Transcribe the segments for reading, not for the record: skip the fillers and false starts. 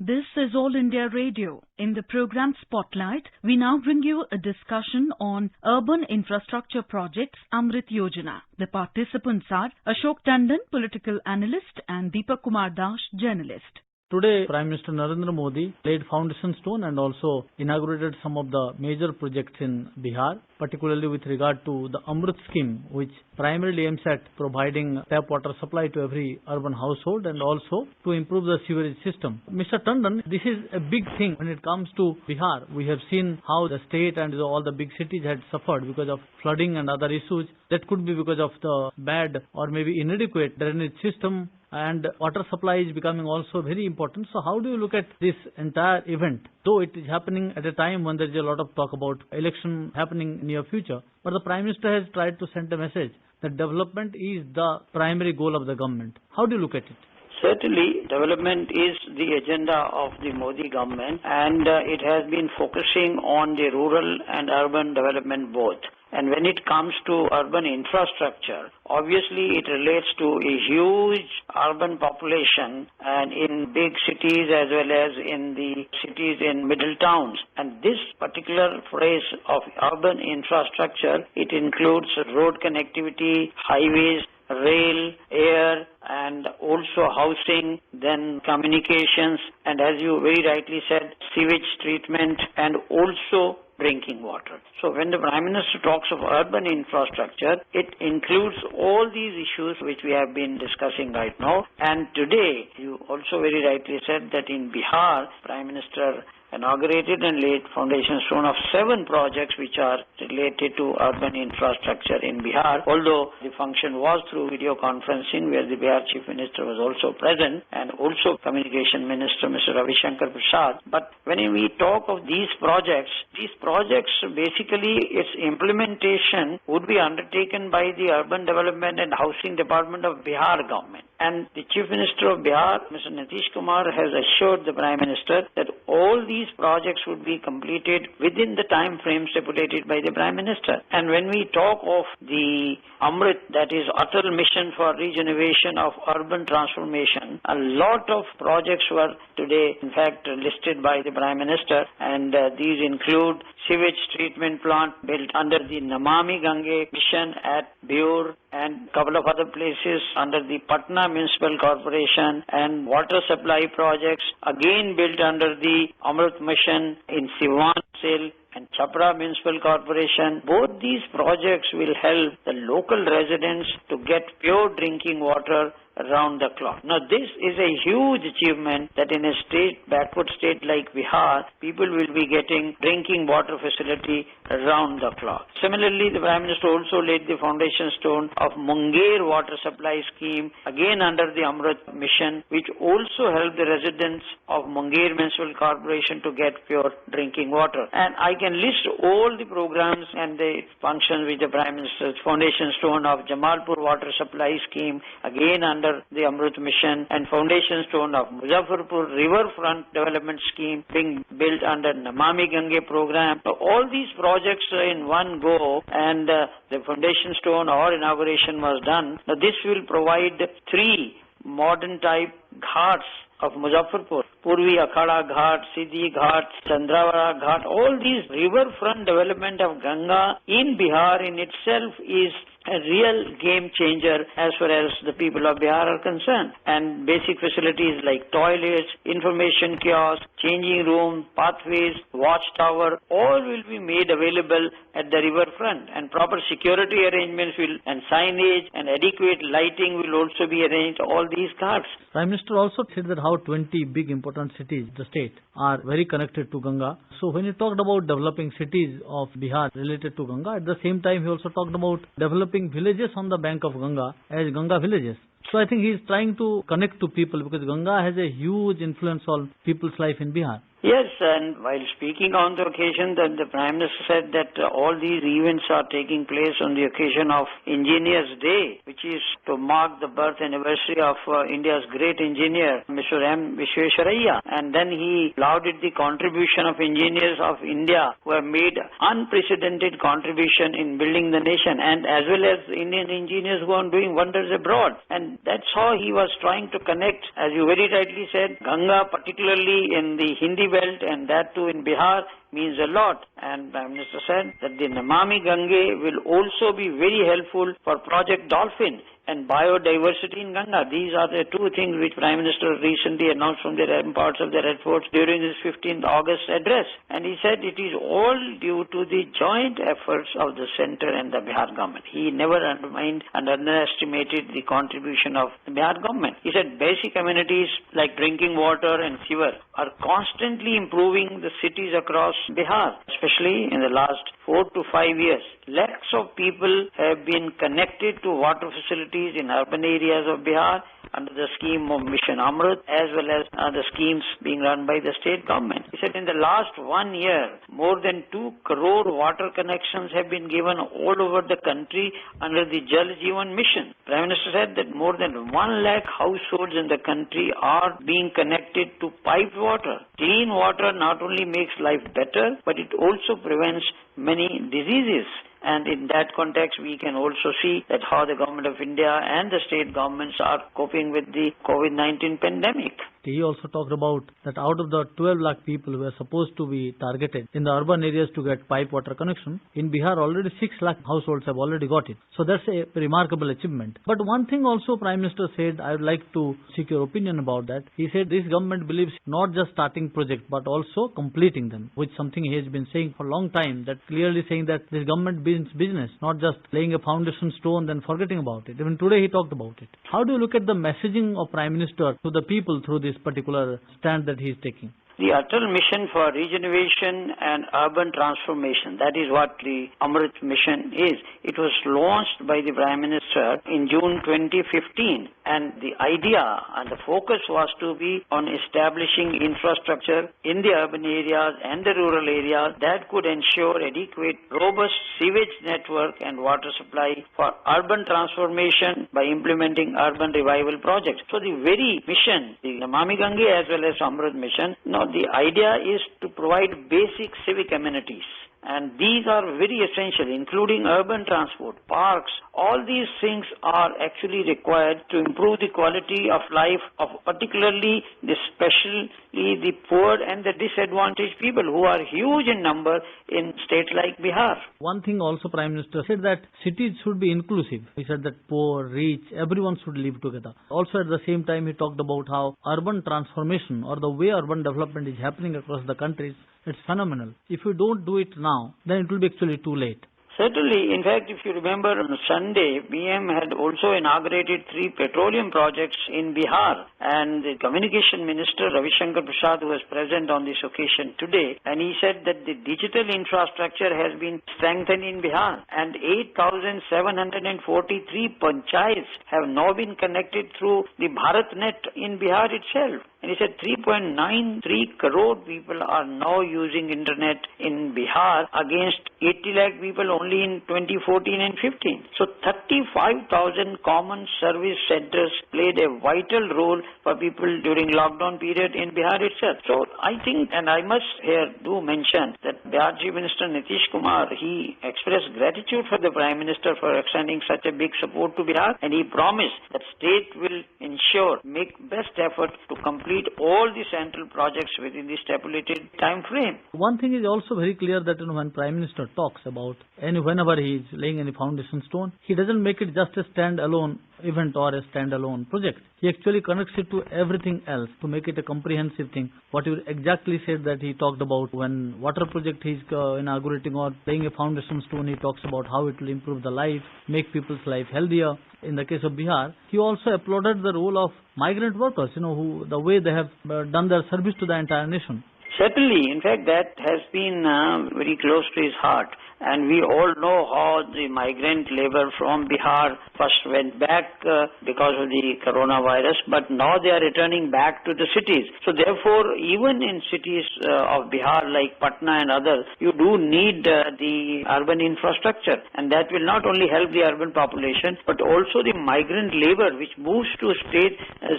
This is All India Radio. In the program Spotlight, we now bring you a discussion on urban infrastructure projects Amrit Yojana. The participants are Ashok Tandon, political analyst, and Deepak Kumar Das, journalist. Today, Prime Minister Narendra Modi laid foundation stone and also inaugurated some of the major projects in Bihar, particularly with regard to the Amrit scheme, which primarily aims at providing tap water supply to every urban household and also to improve the sewerage system. Mr. Tandon, this is a big thing when it comes to Bihar. We have seen how the state and all the big cities had suffered because of flooding and other issues. That could be because of the bad or maybe inadequate drainage system, and water supply is becoming also very important. So how do you look at this entire event? Though it is happening at a time when there is a lot of talk about election happening in near future, but the Prime Minister has tried to send a message that development is the primary goal of the government. How do you look at it? Certainly, development is the agenda of the Modi government, and it has been focusing on the rural and urban development both. And when it comes to urban infrastructure, obviously it relates to a huge urban population and in big cities as well as in the cities in middle towns. And this particular phrase of urban infrastructure, it includes road connectivity, highways, rail, air, and also housing, then communications, and as you very rightly said, sewage treatment, and also drinking water. So when the Prime Minister talks of urban infrastructure, it includes all these issues which we have been discussing right now. And today, you also very rightly said that in Bihar, Prime Minister inaugurated and laid foundation stone of 7 projects which are related to urban infrastructure in Bihar, although the function was through video conferencing where the Bihar Chief Minister was also present and also Communication Minister Mr. Ravi Shankar Prasad. But when we talk of these projects basically its implementation would be undertaken by the Urban Development and Housing Department of Bihar government. And the Chief Minister of Bihar, Mr. Nitish Kumar, has assured the Prime Minister that all these projects would be completed within the time frame stipulated by the Prime Minister. And when we talk of the Amrit, that is Atal Mission for Regeneration of Urban Transformation, a lot of projects were today in fact listed by the Prime Minister, and these include sewage treatment plant built under the Namami Gange mission at Beur and couple of other places under the Patna Municipal Corporation, and water supply projects again built under the Amrit Mission in Siwan, Sil and Chapra Municipal Corporation. Both these projects will help the local residents to get pure drinking water around the clock. Now this is a huge achievement that in a backward state like Bihar, people will be getting drinking water facility around the clock. Similarly, the Prime Minister also laid the foundation stone of Munger water supply scheme, again under the Amrit mission, which also helped the residents of Munger Municipal Corporation to get pure drinking water. And I can list all the programs and the functions with the Prime Minister's foundation stone of Jamalpur water supply scheme, again under the Amrit mission, and foundation stone of Muzaffarpur riverfront development scheme being built under Namami Gange program. So all these projects in one go, and the foundation stone or inauguration was done. Now this will provide 3 modern type ghats of Muzaffarpur: Purvi Akhada Ghat, Siddhi Ghat, Chandravara Ghat. All these riverfront development of Ganga in Bihar in itself is a real game changer as far as the people of Bihar are concerned. And basic facilities like toilets, information kiosks, changing room, pathways, watchtower, all will be made available at the riverfront, and proper security arrangements and signage and adequate lighting will also be arranged, all these ghats. Prime Minister also said that how 20 big important cities, the state, are very connected to Ganga. So when he talked about developing cities of Bihar related to Ganga, at the same time he also talked about developing villages on the bank of Ganga as Ganga villages. So I think he is trying to connect to people because Ganga has a huge influence on people's life in Bihar. Yes, and while speaking on the occasion, that the Prime Minister said that all these events are taking place on the occasion of Engineers Day, which is to mark the birth anniversary of India's great engineer, Mr. M. Visvesvaraya. And then he lauded the contribution of engineers of India who have made unprecedented contribution in building the nation, and as well as Indian engineers who are doing wonders abroad. And that's how he was trying to connect, as you very rightly said, Ganga, particularly in the Hindi belt, and that too in Bihar, means a lot. And Prime Minister said that the Namami Gange will also be very helpful for Project Dolphin and biodiversity in Ganga. These are the two things which Prime Minister recently announced from the parts of the Red Fort during his 15th August address. And he said it is all due to the joint efforts of the centre and the Bihar government. He never undermined and underestimated the contribution of the Bihar government. He said basic amenities like drinking water and sewer are constantly improving the cities across Bihar, especially in the last 4 to 5 years. Lakhs of people have been connected to water facilities in urban areas of Bihar under the scheme of Mission Amrit, as well as the schemes being run by the state government. He said in the last 1 year, more than 2 crore water connections have been given all over the country under the Jal Jeevan Mission. Prime Minister said that more than 1 lakh households in the country are being connected to piped water. Clean water not only makes life better, but it also prevents many diseases. And in that context, we can also see that how the Government of India and the state governments are coping with the COVID-19 pandemic. He also talked about that out of the 12 lakh people who were supposed to be targeted in the urban areas to get pipe water connection, in Bihar already 6 lakh households have already got it. So that's a remarkable achievement. But one thing also Prime Minister said, I would like to seek your opinion about that. He said this government believes not just starting projects but also completing them, which is something he has been saying for a long time, that clearly saying that this government means business, not just laying a foundation stone then forgetting about it. Even today he talked about it. How do you look at the messaging of Prime Minister to the people through this particular stand that he is taking? The Atal Mission for Regeneration and Urban Transformation, that is what the Amrit Mission is. It was launched by the Prime Minister in June 2015, and the idea and the focus was to be on establishing infrastructure in the urban areas and the rural areas that could ensure adequate, robust sewage network and water supply for urban transformation by implementing urban revival projects. So the very mission, the Namami Gange as well as Amrit Mission, the idea is to provide basic civic amenities. And these are very essential, including urban transport, parks. All these things are actually required to improve the quality of life of particularly especially the poor and the disadvantaged people who are huge in number in states like Bihar. One thing also Prime Minister said that cities should be inclusive. He said that poor, rich, everyone should live together. Also at the same time he talked about how urban transformation or the way urban development is happening across the countries, it's phenomenal. If you don't do it now, then it will be actually too late. Certainly. In fact, if you remember, on Sunday, PM had also inaugurated 3 petroleum projects in Bihar. And the Communication Minister, Ravi Shankar Prasad, who was present on this occasion today, and he said that the digital infrastructure has been strengthened in Bihar. And 8,743 panchayats have now been connected through the BharatNet in Bihar itself. And he said 3.93 crore people are now using internet in Bihar against 80 lakh people only in 2014 and 15. So 35,000 common service centers played a vital role for people during lockdown period in Bihar itself. So I think, and I must here do mention that Bihar Chief Minister Nitish Kumar, he expressed gratitude for the Prime Minister for extending such a big support to Bihar, and he promised that state will make best effort to complete all the central projects within the stipulated time frame. One thing is also very clear that when Prime Minister talks about whenever he is laying any foundation stone, he doesn't make it just a stand-alone event or a stand-alone project. He actually connects it to everything else to make it a comprehensive thing. What you exactly said that he talked about when water project he is inaugurating or laying a foundation stone, he talks about how it will improve the life, make people's life healthier. In the case of Bihar, he also applauded the role of migrant workers, who the way they have done their service to the entire nation. Certainly. In fact, that has been very close to his heart. And we all know how the migrant labor from Bihar first went back because of the coronavirus, but now they are returning back to the cities. So therefore, even in cities of Bihar like Patna and others, you do need the urban infrastructure, and that will not only help the urban population, but also the migrant labor which moves to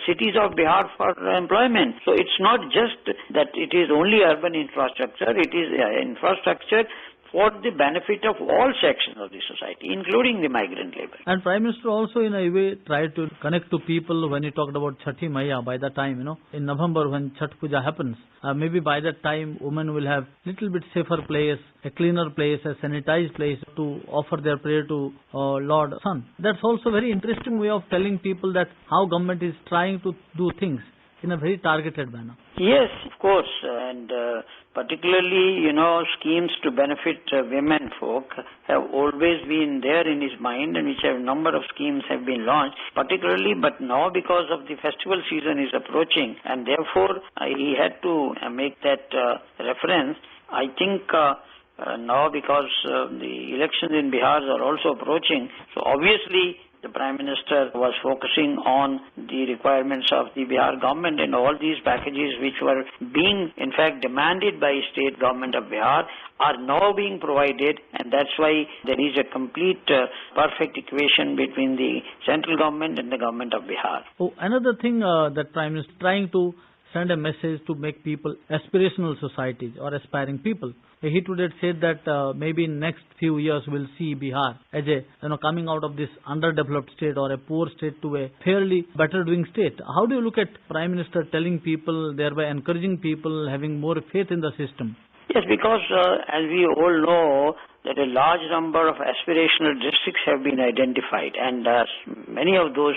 cities of Bihar for employment. So it's not just that it is only urban infrastructure, it is infrastructure for the benefit of all sections of the society, including the migrant labor. And Prime Minister also in a way tried to connect to people when he talked about Chhathi Maiya. By that time, in November when Chhath Puja happens, maybe by that time women will have little bit safer place, a cleaner place, a sanitized place to offer their prayer to Lord Sun. That's also very interesting way of telling people that how government is trying to do things in a very targeted manner. Yes, of course, and particularly, schemes to benefit women folk have always been there in his mind, and which a number of schemes have been launched, particularly, but now because of the festival season is approaching, and therefore he had to make that reference. I think now because the elections in Bihar are also approaching, so obviously the Prime Minister was focusing on the requirements of the Bihar government, and all these packages which were being in fact demanded by state government of Bihar are now being provided, and that's why there is a complete perfect equation between the central government and the government of Bihar. Oh, another thing that Prime Minister is trying to send a message to make people aspirational societies or aspiring people. He today said that maybe in next few years we'll see Bihar as a coming out of this underdeveloped state or a poor state to a fairly better doing state. How do you look at Prime Minister telling people, thereby encouraging people having more faith in the system? Yes, because as we all know that a large number of aspirational districts have been identified, and many of those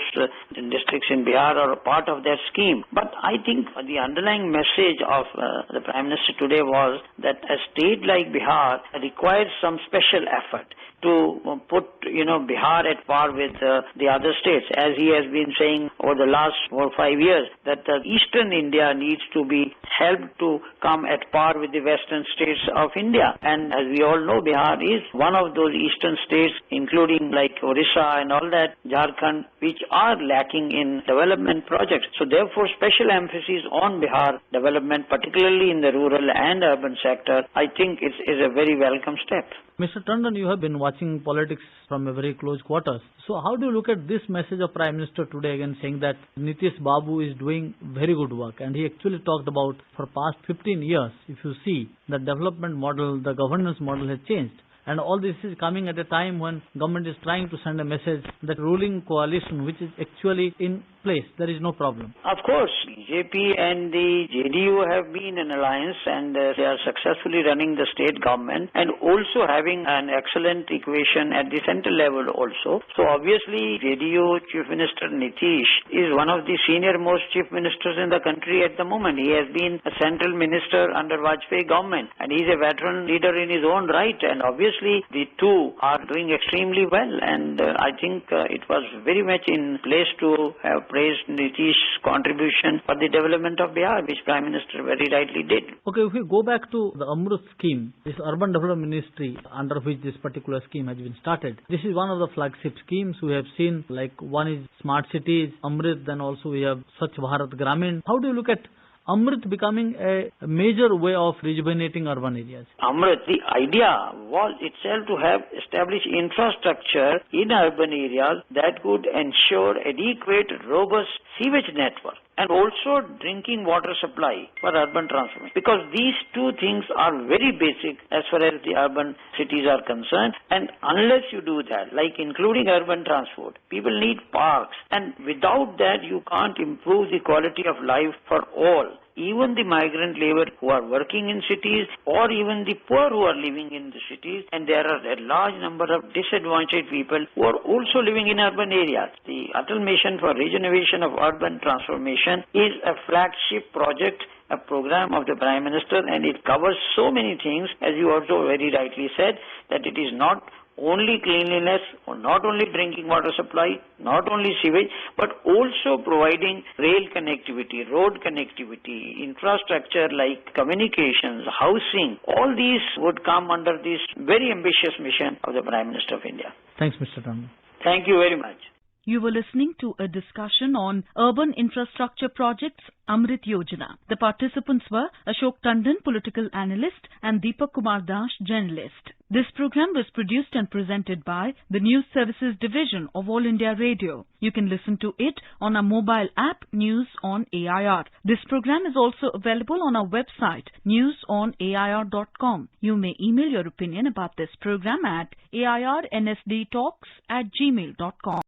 districts in Bihar are a part of that scheme. But I think the underlying message of the Prime Minister today was that a state like Bihar requires some special effort to put Bihar at par with the other states, as he has been saying over the last 4 or 5 years, that eastern India needs to be helped to come at par with the western states of India. And as we all know, Bihar is one of those eastern states, including like Orissa and all that, Jharkhand, which are lacking in development projects. So therefore, special emphasis on Bihar development, particularly in the rural and urban sector, I think is a very welcome step. Mr. Tandon, you have been watching politics from a very close quarters. So how do you look at this message of Prime Minister today again saying that Nitish Babu is doing very good work, and he actually talked about for past 15 years, if you see, the development model, the governance model has changed. And all this is coming at a time when government is trying to send a message that ruling coalition, which is actually in place, there is no problem. Of course, BJP and the JDU have been in alliance, and they are successfully running the state government and also having an excellent equation at the central level also. So obviously, JDU Chief Minister Nitish is one of the senior most chief ministers in the country at the moment. He has been a central minister under Vajpayee government, and he is a veteran leader in his own right, and obviously the two are doing extremely well, and I think it was very much in place to have praised Nitish's contribution for the development of Bihar, which Prime Minister very rightly did. Okay, if we go back to the Amrut scheme, this Urban Development Ministry under which this particular scheme has been started, this is one of the flagship schemes we have seen, like one is Smart Cities, Amrit, then also we have Swachh Bharat Gramin. How do you look at Amrit becoming a major way of rejuvenating urban areas? Amrit, the idea was itself to have established infrastructure in urban areas that would ensure adequate, robust sewage network and also drinking water supply for urban transformation. Because these two things are very basic as far as the urban cities are concerned, and unless you do that, like including urban transport, people need parks, and without that you can't improve the quality of life for all. Even the migrant labor who are working in cities, or even the poor who are living in the cities, and there are a large number of disadvantaged people who are also living in urban areas. The Atal Mission for Regeneration of Urban Transformation is a flagship project, a program of the Prime Minister, and it covers so many things, as you also very rightly said, that it is not only cleanliness, not only drinking water supply, not only sewage, but also providing rail connectivity, road connectivity, infrastructure like communications, housing. All these would come under this very ambitious mission of the Prime Minister of India. Thanks, Mr. Tandon. Thank you very much. You were listening to a discussion on urban infrastructure projects Amrit Yojana. The participants were Ashok Tandon, political analyst, and Deepak Kumar Das, journalist. This program was produced and presented by the News Services Division of All India Radio. You can listen to it on our mobile app News on AIR. This program is also available on our website newsonair.com. You may email your opinion about this program at airnsdtalks@gmail.com.